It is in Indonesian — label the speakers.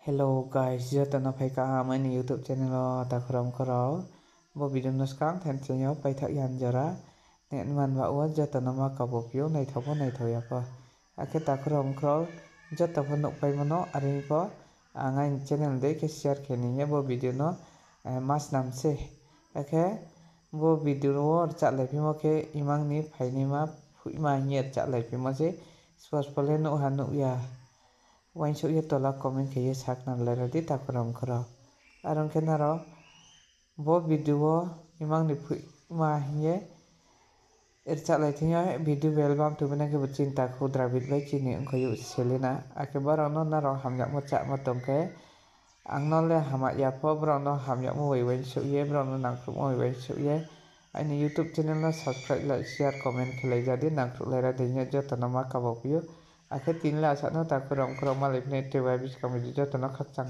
Speaker 1: Hello guys, jata na phai ka mani YouTube channel ta khram karo bo video nuskang than chenyo pai thak yan jara nen man wa wa jata na ma ka bo pyo nai thobo nai thoya pa ake ta khram kro jata phano pai mano ari ko angai channel de ke share kheni ne bo video no mas nam se ake bo video ro cha lai phi mo ke imang ni phai ni ma phui ma nye cha lai phi mo se sport pole no hanu ya wain so ye tola comment ke ye sak na lera di ta kram khara aron ke naro bo video imang ni phui ma ye cha lai thiya video album tu bana ke bchin ta khudra bit bai chini ko yu selena ake baro no naro hamya mo cha ma tom ke ang no le hama ya po bro no hamya mo wain so ye bro no nang khu mo wain so ye ani YouTube channel na subscribe like share comment khlai jadi nang khu lera de nya jota na ma ka bo pyo ake tin la sa no ta kram ma le ne te wa bis kam ji jota na khak chang